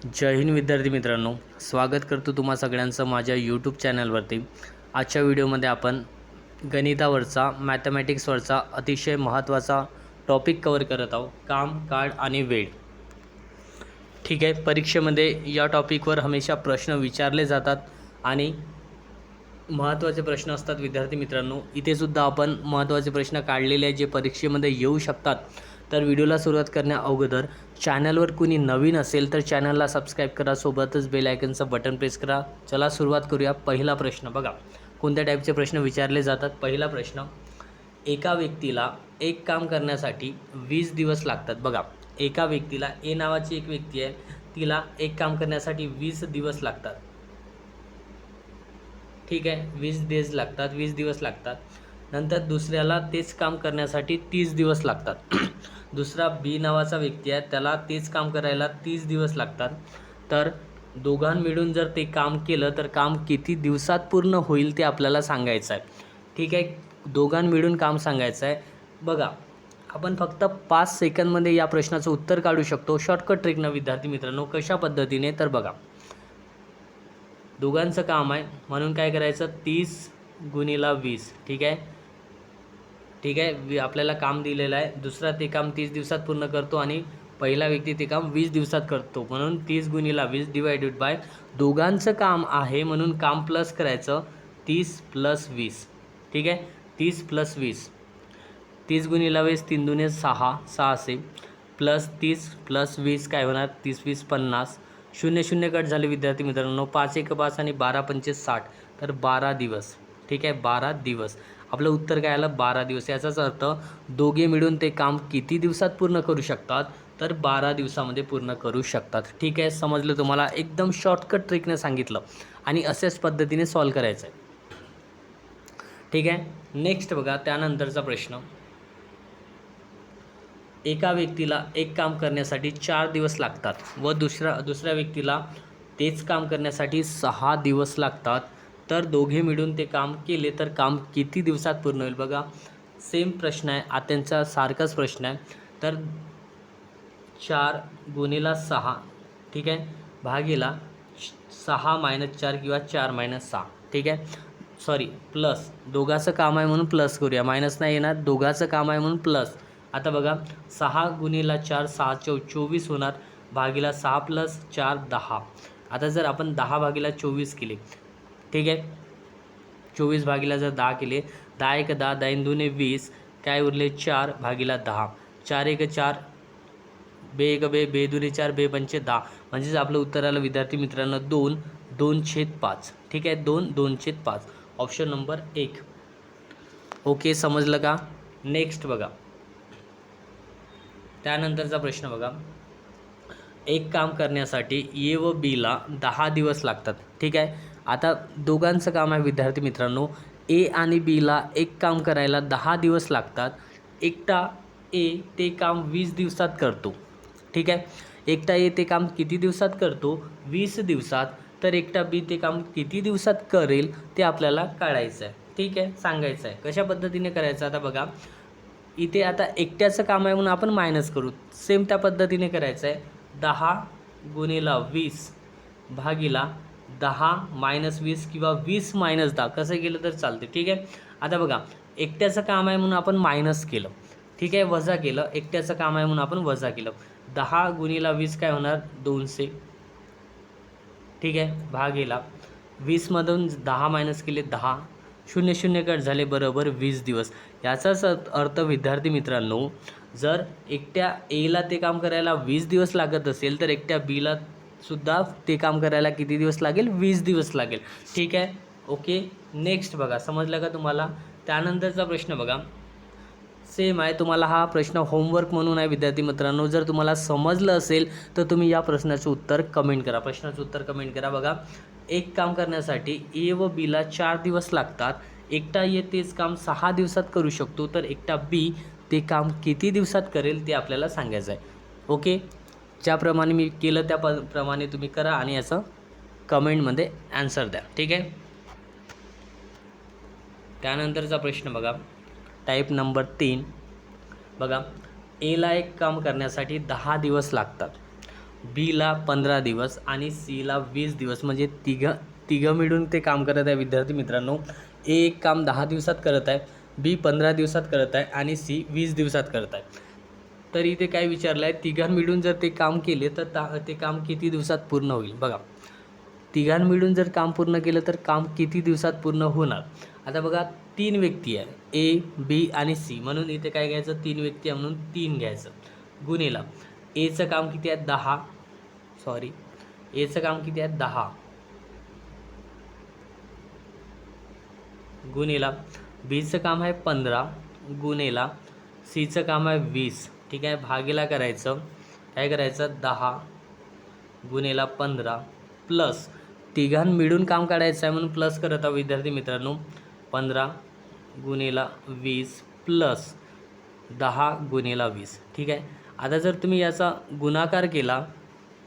जय हिंद विद्यार्थी मित्रांनो, स्वागत करतो तुम्हा सगळ्यांचं माझ्या यूट्यूब चॅनलवरती। आजच्या व्हिडिओमध्ये आपण गणितावरचा मॅथमॅटिक्सवरचा अतिशय महत्त्वाचा टॉपिक कव्हर करत आहोत, काम, काळ आणि वेळ। ठीक आहे, परीक्षेमध्ये या टॉपिकवर हमेशा प्रश्न विचारले जातात आणि महत्त्वाचे प्रश्न असतात विद्यार्थी मित्रांनो। इथे सुद्धा आपण महत्त्वाचे प्रश्न काढलेले आहेत जे परीक्षेमध्ये येऊ शकतात। तर व्हिडिओला सुरुवात करण्या अगोदर चॅनलवर कुणी नवीन असेल तर चॅनलला सबस्क्राईब करा, सोबतच बेल आयकनचं बटन प्रेस करा। चला सुरुवात करूया। पहिला प्रश्न बघा, कोणत्या टाईपचे प्रश्न विचारले जातात। पहिला प्रश्न, एका व्यक्तीला एक काम करण्यासाठी 20 दिवस लागतात। बघा, एका व्यक्तीला ए नावाची एक व्यक्ती आहे, तिला एक काम करण्यासाठी 20 दिवस लागतात। ठीक आहे, 20 दिवस लागतात। नंतर दुसऱ्याला तेच काम करण्यासाठी 30 दिवस लागतात। दुसरा बी नावाचा व्यक्ती आहे, त्याला तेच काम करायला 30 दिवस लागतात। तर दोघां मिळून जर ते काम केलं तर काम किती दिवसात पूर्ण होईल ते आपल्याला सांगायचं आहे। ठीक आहे, दोघां मिळून काम सांगायचं आहे। बघा, आपण फक्त 5 सेकंदमध्ये या प्रश्नाचं उत्तर काढू शकतो शॉर्टकट ट्रिकनं विद्यार्थी मित्रांनो। कशा पद्धतीने तर बघा, दोघांचं काम आहे म्हणून काय करायचं, 30 गुणिला 20। ठीक आहे, आपल्याला काम दिलेलं आहे, दुसरा ते काम 30 दिवसात पूर्ण करतो आणि पहिला व्यक्ती ते काम 20 दिवसात करतो, म्हणून 30 गुणिला 20 डिवायडेड बाय दोघांचं काम आहे म्हणून काम प्लस करायचं, 30 + 20। ठीक आहे, 30 + 20, 30 गुणिला 20 3 दुणे 6, 600 प्लस 30 + 20 काय होणार, 30 × 20 = 50। 0 0 कट झाले विद्यार्थी मित्रांनो, 5 × 1 = 5 आणि 12 × 5 = 60, तर 12 दिवस। ठीक आहे, 12 दिवस आपलं उत्तर काय आलं, 12 दिवस। याचाच अर्थ दोघे मिळून ते काम किती दिवसात पूर्ण करू शकतात, तर 12 दिवसामध्ये पूर्ण करू शकतात। ठीक आहे, समजलं तुम्हाला, एकदम शॉर्टकट ट्रिकने सांगितलं आणि अशाच पद्धतीने सॉल्व करायचं आहे। ठीक आहे, नेक्स्ट बघा, त्यानंतरचा प्रश्न, एका व्यक्तीला एक काम करण्यासाठी 4 दिवस लागतात व दुसऱ्या व्यक्तीला तेच काम करण्यासाठी 6 दिवस लागतात। तर दोघे मिळून ते काम केले तर काम किती दिवसात पूर्ण होईल। बघा, सेम प्रश्न आहे, आत्यांचा सारखाच प्रश्न आहे। तर 4 गुणिला 6, ठीक आहे, भागीला 6 - 4 किंवा 4 - 6। ठीक आहे, सॉरी प्लस, दोघाचं काम आहे म्हणून प्लस करूया, मायनस नाही येणार, दोघाचं काम आहे म्हणून प्लस। आता बघा, 6 गुणिला 4 6 × 4 = 24 होणार, भागीला 6 + 4 = 10। आता जर आपण 10 भागीला 24 केले, ठीक आहे, 24 भागीला जर 10 केले, 10 × 1 = 10, 10 × 2 = 20, काय उरले 4 भागीला 10, 4 × 1 = 4, बे 1 बे, बे 2 = 4, बे 5 = 10, म्हणजेच आपलं उत्तर आलं विद्यार्थी मित्रांनो 2 2/5। ठीक आहे, 2 2/5, ऑप्शन नंबर 1। ओके, समजलं का। नेक्स्ट बघा, त्यानंतरचा प्रश्न बघा, एक काम करण्यासाठी ए व बीला 10 दिवस लागतात। ठीक आहे, आता दोघांचं काम आहे विद्यार्थी मित्रांनो, ए आणि बीला एक काम करायला 10 दिवस लागतात। एकटा ए ते काम 20 दिवसात करतो। ठीक आहे, एकटा ए ते काम किती दिवसात करतो, 20 दिवसात। तर एकटा बी ते काम किती दिवसात करेल ते आपल्याला काढायचं आहे। ठीक आहे, सांगायचं आहे, कशा पद्धतीने करायचं। आता बघा, इथे आता एकट्याचं काम आहे म्हणून आपण मायनस करू, सेम त्या पद्धतीने करायचं आहे। 10 गुणिला 20 भागीला 10 - 20 किंवा 20 - 10, कसं केलं तर चालते। ठीक आहे, आता बघा, एकट्याचं काम आहे म्हणून आपण मायनस केलं, ठीक आहे, वजा केलं, एकट्याचं काम आहे म्हणून आपण वजा केलं। 10 गुणिला 20 काय होणार, 200। ठीक आहे, भागीला 20 मधून 10 मायनस केले 10, 0 0 कट झाले, बरोबर 20 दिवस। याचाच अर्थ विद्यार्थी मित्रांनो, जर एकट्या एला ते काम करायला 20 दिवस लागत असेल तर एकट्या बीला सुद्धा ते काम करायला किती दिवस लागेल, 20 दिवस लागेल। ठीक आहे, ओके, नेक्स्ट बघा, समजलं का तुम्हाला। त्यानंतरचा प्रश्न बघा, सेम आहे, तुम्हाला हा प्रश्न होमवर्क म्हणून आहे विद्यार्थी मित्रांनो। जर तुम्हाला समजलं असेल तर तुम्ही या प्रश्नाचं उत्तर कमेंट करा, प्रश्नाचं उत्तर कमेंट करा। बघा, एक काम करण्यासाठी ए व बीला 4 दिवस लागतात, एकटा ए तेच काम 6 दिवसात करू शकतो, तर एकटा बी ते काम किती दिवसात करेल ते आपल्याला सांगायचं आहे। ओके, ज्याप्रमाणे मी केलं त्या प्रमाणे तुम्ही करा आणि याचं कमेंटमध्ये आन्सर द्या। ठीक आहे, त्यानंतरचा प्रश्न बघा, टाईप नंबर 3 बघा, एला एक काम करण्यासाठी 10 दिवस लागतात, बीला 15 दिवस आणि सीला 20 दिवस, म्हणजे तिघं मिळून ते काम करत आहे विद्यार्थी मित्रांनो. ए एक काम 10 दिवसात करत आहे, बी 15 दिवसात करत आहे आणि सी 20 दिवसात करत आहे. तर इथे काय विचारलं आहे, तिघां मिळून जर ते काम केले तर ते काम किती दिवसात पूर्ण होईल. बघा, तिघां मिळून जर काम पूर्ण केलं तर काम किती दिवसात पूर्ण होणार. आता बघा, 3 व्यक्ती आहे, ए बी आणि सी, म्हणून इथे काय घ्यायचं, 3 व्यक्ती आहे म्हणून 3 घ्यायचं, गुणिला एचं काम किती आहे 10, सॉरी एचं काम किती आहे 10, गुणिला बीचं काम आहे 15, गुणिला सीचं काम आहे 20. ठीक आहे, भागीला करायचं, काय करायचं 10 गुणिला 15 प्लस तिघां मिळून काम काढायचं आहे म्हणून प्लस करत आहोत विद्यार्थी मित्रांनो. 15 गुणिला 20 प्लस 10 गुणिला 20. ठीक आहे, आता जर तुम्ही याचा गुणाकार केला,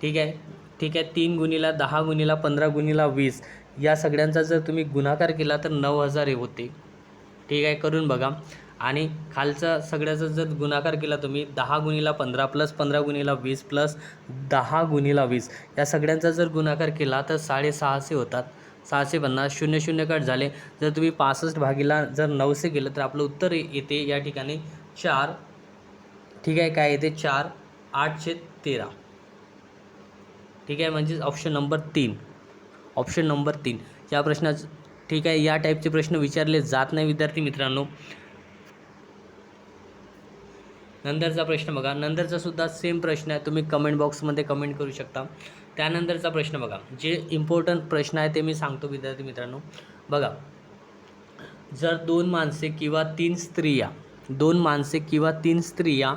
ठीक आहे, 3 गुणिला 10 गुणिला 15 गुणिला 20 या सगळ्यांचा जर तुम्ही गुणाकार केला तर 9000 होते. ठीक आहे, करून बघा. आणि खालचा सगळ्याचा जर गुणाकार केला तुम्ही 10 गुणिला 15 प्लस 15 गुणिला 20 प्लस 10 गुणिला 20 या सगळ्यांचा जर गुणाकार केला तर 650 होतात. 650 शून्य शून्य कट झाले. जर तुम्ही 65 भागीला जर 9 केलं तर आपलं उत्तर येते या ठिकाणी 4. ठीक आहे, काय येते 4 813. ठीक आहे, म्हणजेच ऑप्शन नंबर 3, ऑप्शन नंबर 3 या प्रश्नाचं. ठीक आहे, या टाईपचे प्रश्न विचारले जात नाही विद्यार्थी मित्रांनो. नंतरचा प्रश्न बघा, नंतरचा सुद्धा सेम प्रश्न आहे, तुम्ही कमेंट बॉक्समध्ये कमेंट करू शकता. त्यानंतरचा प्रश्न बघा, जे इम्पॉर्टंट प्रश्न आहे ते मी सांगतो विद्यार्थी मित्रांनो. बघा, जर 2 माणसे किंवा 3 स्त्रिया, 2 माणसे किंवा 3 स्त्रिया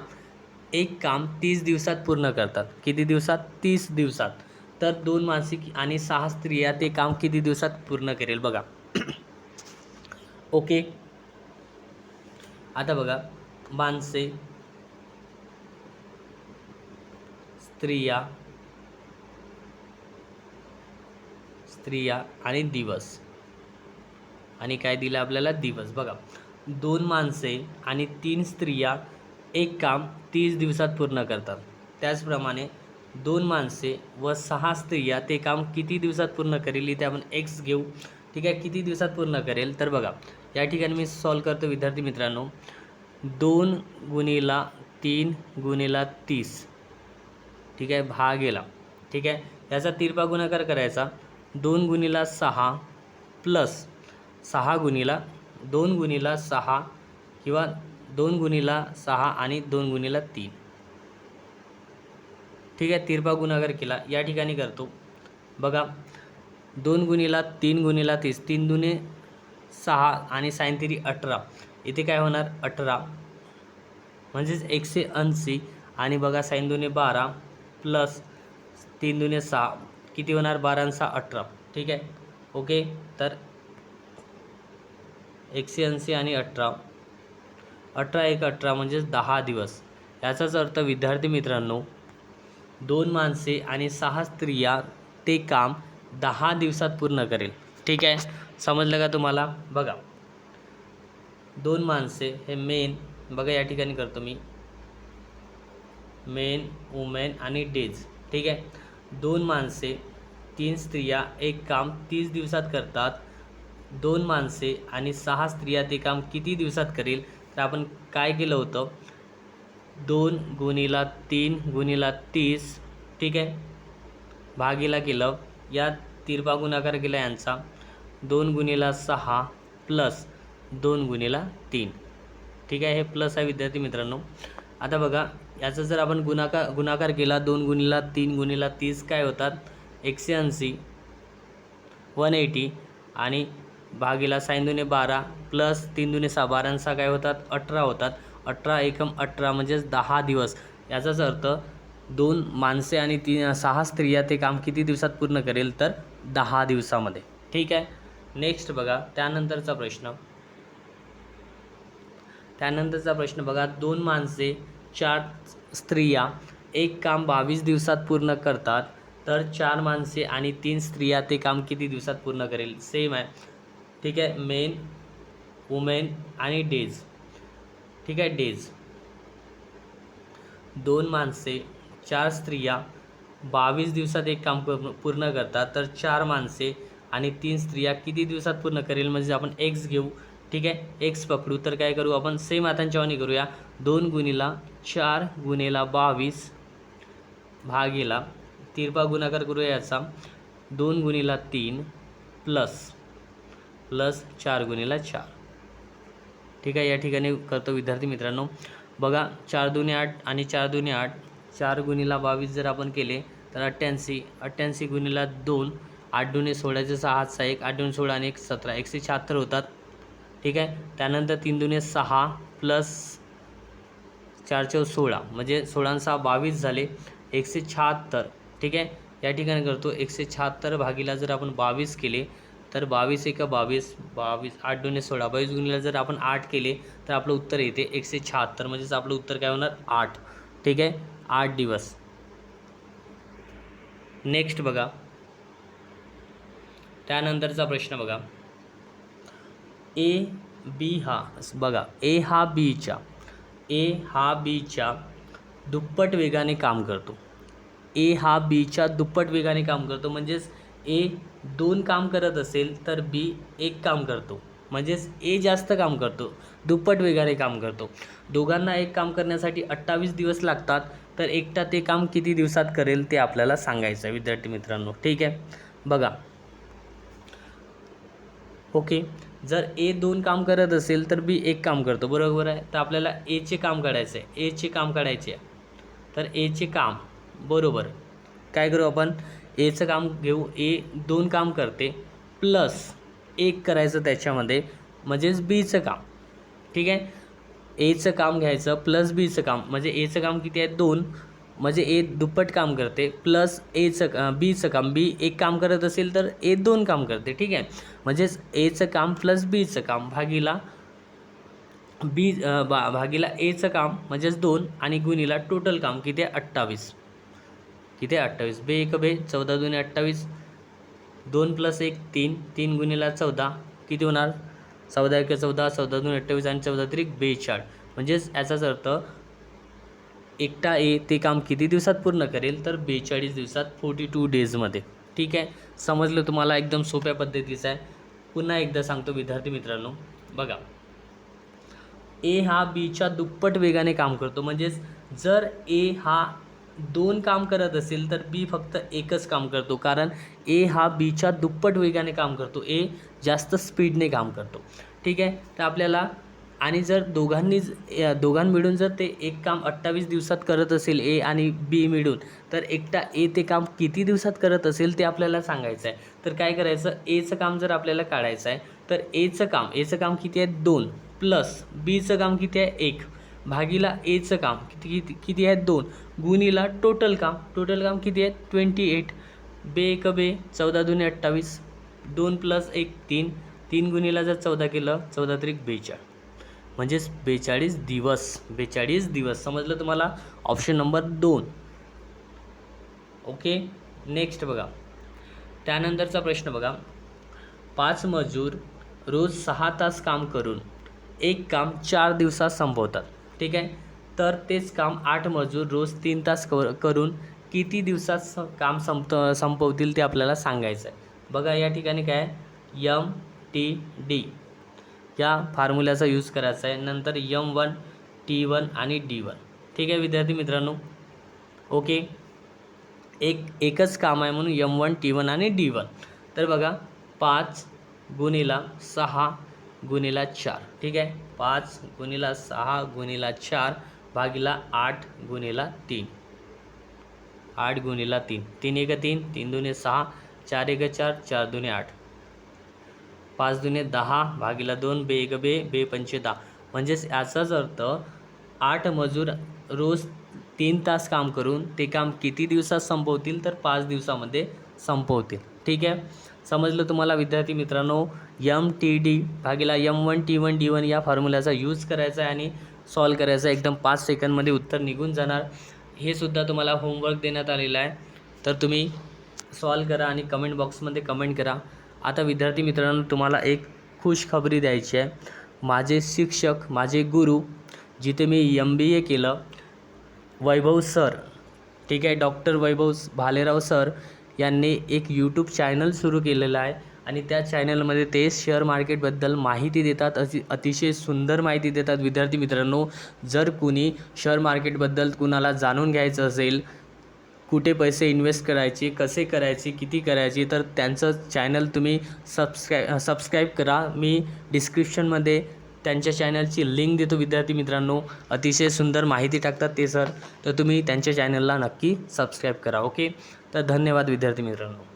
एक काम 30 दिवसात पूर्ण करतात. किती दिवसात, 30 दिवसात. तर 2 माणसे आणि 6 स्त्रिया ते काम किती दिवसात पूर्ण करेल. बघा ओके, आता बघा, माणसे, स्त्रिया आणि दिवस, आणि काय दिलं आपल्याला, दिवस. बघा, 2 माणसे आणि 3 स्त्रिया एक काम 30 दिवसात पूर्ण करतात. त्याचप्रमाणे 2 माणसे व 6 स्त्रिया ते काम किती दिवसात पूर्ण करेल, इथे आपण एक्स घेऊ. ठीक आहे, किती दिवसात पूर्ण करेल. तर बघा, या ठिकाणी मी सॉल्व करतो विद्यार्थी मित्रांनो. 2 गुणिला 3 गुणिला 30. ठीक आहे, भागेला. ठीक आहे, याचा तिरपा गुणाकार करायचा, 2 गुणिला 6 प्लस 6 गुणिला 2 गुणिला 6 किंवा 2 गुणिला 6 आणि 2 गुणिला 3. ठीक आहे, तिरपा गुणाकार केला, या ठिकाणी करतो. बघा, 2 गुणिला 3 गुणिला 30, 3 दुने 6 आणि साइन 3 18. इथे काय होणार 18, म्हणजेच 180. आणि बघा, साइन 2 12 प्लस 3 दुने 6, किती होणार 12 आणि 6 18. ठीक आहे, ओके. तर 180 आणि 18, 18 1 18 म्हणजेच 10 दिवस. याचाच अर्थ विद्यार्थी मित्रांनो, 2 माणसे आणि 6 स्त्रिया ते काम 10 दिवसात पूर्ण करेल. ठीक आहे, समजलं का तुम्हाला. बघा, 2 माणसे हे मेन, बघा या ठिकाणी करतो मी मेन, वुमेन आणि डेज. ठीक आहे, 2 माणसे 3 स्त्रिया एक काम 30 दिवसात करतात. 2 माणसे आणि 6 स्त्रिया ते काम किती दिवसात करेल. तर आपण काय केलं होतं, 2 गुणिला 3 गुणिला 30. ठीक आहे, भागीला केलं, या तिरपा गुणाकार केला यांचा, 2 गुणिला 6 प्लस 2 गुणिला 3. ठीक आहे, हे प्लस आहे विद्यार्थी मित्रांनो. आता बघा, याचा जर आपण गुणाकार केला, 2 गुणिला 3 गुणिला 30 काय होतात 180, 180 आणि भागीला साइन 2 12 प्लस 3 दुने 6, 12 आणि 6 काय होतात 18 होतात. 18 एकम 18 म्हणजेच 10 दिवस. याचाच अर्थ 2 माणसे आणि 6 स्त्रिया ते काम किती दिवसात पूर्ण करेल, तर 10 दिवसामध्ये. ठीक आहे, नेक्स्ट बघा, त्यानंतरचा प्रश्न बघा, 2 माणसे 4 स्त्रिया एक काम 22 दिवसात पूर्ण करतात. तर 4 माणसे आणि 3 स्त्रिया ते काम किती दिवसात पूर्ण करेल. सेम आहे. ठीक आहे, मेन, वुमेन आणि डेज. ठीक आहे, डेज, 2 माणसे 4 स्त्रिया 22 दिवसात एक काम पूर्ण करतात, तर 4 माणसे आणि 3 स्त्रिया किती दिवसात पूर्ण करेल? म्हणजे आपण एक्स घेऊ, ठीक आहे, एक्स पकडू. तर काय करू आपण? सेम आतांच्यावानी करूया. 2 गुणिला 4 गुणिला 22 भागीला तिरपा गुणाकार करूया याचा, 2 गुणिला 3 प्लस 4 गुणिला 4. ठीक आहे, या ठिकाणी करतो विद्यार्थी मित्रांनो. बघा, 4 दुने 8 आणि 4 दुने 8, 4 गुणिला 22 जर आपण केले तर 88, 88 गुणिला 2, 8 दुने 16चे 6, 6 1, 8 दुने 16 आणि 1 17, 176 होतात. ठीक आहे, त्यानंतर 3 दुने 6 प्लस 4 चौ 16, म्हणजे 16 आणि 6 22 झाले, 176. ठीक आहे, या ठिकाणी करतो 176 भागीला जर आपण 22 केले तर 22 एका 22, 22 8 दुने 16, 22 गुणिला जर आपण 8 केले तर आपलं उत्तर येते 176. म्हणजेच आपलं उत्तर काय होणार? 8. ठीक आहे, 8 दिवस. नेक्स्ट बघा, त्यानंतरचा प्रश्न बघा. ए बी हा बघा, ए हा बीच्या दुप्पट वेगाने काम करतो. ए हा बीच्या दुप्पट वेगाने काम करतो. म्हणजेच ए 2 काम करत असेल तर बी 1 काम करतो. म्हणजेच ए जास्त काम करतो, दुप्पट वेगाने काम करतो. दोघांना एक काम करण्यासाठी 28 दिवस लागतात, तर एकटा ते काम किती दिवसात करेल ते आपल्याला सांगायचं आहे विद्यार्थी मित्रांनो. ठीक आहे, बघा. ओके, जर ए 2 काम करत असेल तर बी 1 काम करतो, बरोबर आहे. तर आपल्याला एचे काम काढायचं आहे, एचे काम काढायचे आहे. तर एचे काम बरोबर काय करू आपण? एचं काम घेऊ, ए 2 काम करते प्लस 1 करायचं त्याच्यामध्ये, म्हणजेच बीचं काम. ठीक आहे, एचं काम घ्यायचं प्लस बीचं काम, म्हणजे एचं काम किती आहे? 2, म्हणजे ए दुप्पट काम करते प्लस बीचं काम, बी 1 काम करत असेल तर ए 2 काम करते. ठीक आहे, म्हणजेच एचं काम प्लस बीचं काम भागीला भागीला एचं काम म्हणजेच 2 आणि गुणीला टोटल काम किती आहे? 28. किती आहे? 28. बे एक बे 14 दुने 28, 2 प्लस 1 3, 3 गुणीला 14 किती होणार? 14 1 14, 14 दुने 28 आणि 14 त्रिक 42. म्हणजेच याचाच अर्थ एकटा ए ते काम किती दिवसात पूर्ण करेल? तर 42 दिवसात, 42 डेजमध्ये. ठीक आहे, समजलं तुम्हाला? एकदम सोप्या पद्धतीचं आहे. पुन्हा एकदा सांगतो विद्यार्थी मित्रांनो, बघा. ए हा बीच्या दुप्पट वेगाने काम करतो. म्हणजेच जर ए हा 2 काम करत असेल तर बी फक्त 1च काम करतो, कारण ए हा बीच्या दुप्पट वेगाने काम करतो, ए जास्त स्पीडने काम करतो. ठीक आहे, तर आपल्याला आणि जर दोघां मिळून जर ते एक काम 28 दिवसात करत असेल ए आणि बी मिळून, तर एकटा ए ते काम किती दिवसात करत असेल ते आपल्याला सांगायचं आहे. तर काय करायचं? एचं काम जर आपल्याला काढायचं आहे तर एचं काम किती आहे? 2 प्लस बीचं काम किती आहे? 1 भागीला एचं काम किती आहे? 2 गुणीला टोटल काम किती आहे? 28. बे एक बे 14 दुने 28, 2 प्लस 1 3, 3 गुणीला जर 14 केलं 14 त्रिक 42, म्हणजेच 42 दिवस. समजलं तुम्हाला? Option number 2. ओके, नेक्स्ट बघा, त्यानंतरचा प्रश्न बघा. 5 मजूर रोज 6 तास काम करून एक काम 4 दिवसात संपवतात. ठीक आहे, तर तेच काम 8 मजूर रोज 3 तास करून किती दिवसात काम संपवतील ते आपल्याला सांगायचं आहे. बघा, या ठिकाणी काय MTD या फॉर्म्युल्याचा यूज करायचा आहे, नंतर M1 T1 आणि D1. ठीक आहे विद्यार्थी मित्रांनो. ओके, एकच काम आहे म्हणून M1 T1 आणि D1. तर बघा, 5 गुणीला 6 गुणीला 4. ठीक आहे, 5 गुणीला 6 गुणीला 4 भागीला 8 गुणीला 3, 8 गुणीला 3, 3 एक 3, 3 दुने 6, 4 एक 4, 4 दुने 8, 5 दुने 10 भागीला 2, बे एक बे 5 10. म्हणजेच याचाच अर्थ 8 मजूर रोज 3 तास काम करून ते काम किती दिवसात संपवतील? तर 5 दिवसामध्ये संपवतील. ठीक आहे, समजलं तुम्हाला विद्यार्थी मित्रांनो? MTD भागीला M1 T1 D1 या फॉर्म्युल्याचा यूज करायचा आहे आणि सॉल्व करायचा. एकदम 5 सेकंदमध्ये उत्तर निघून जाणार. हे सुद्धा तुम्हाला होमवर्क देण्यात आलेला आहे, तर तुम्ही सॉल्व करा आणि कमेंट बॉक्समध्ये कमेंट करा. आता विद्यार्थी मित्रांनो, तुम्हाला एक खुशखबरी द्यायची आहे. माझे शिक्षक, माझे गुरु, जिथे मी MBA केलं, वैभव सर, ठीक आहे. डॉक्टर वैभव भालेराव सर यांनी एक यूट्यूब चॅनल सुरू केलेलं आहे आणि त्या चॅनलमध्ये ते शेअर मार्केटबद्दल माहिती देतात. अतिशय सुंदर माहिती देतात. विद्यार्थी मित्रांनो, जर कुणी शेअर मार्केटबद्दल कुणाला जाणून घ्यायचं असेल, कुठे पैसे इन्व्हेस्ट करायचे, कसे करायचे, किती करायचे, तर त्यांचं चॅनल तुम्ही सबस्क्राईब करा. मी डिस्क्रिप्शनमध्ये त्यांच्या चॅनलची लिंक देतो. विद्यार्थी मित्रांनो, अतिशय सुंदर माहिती टाकतात ते सर, तर तुम्ही त्यांच्या चॅनलला नक्की सबस्क्राईब करा. ओके, तर धन्यवाद विद्यार्थी मित्रांनो.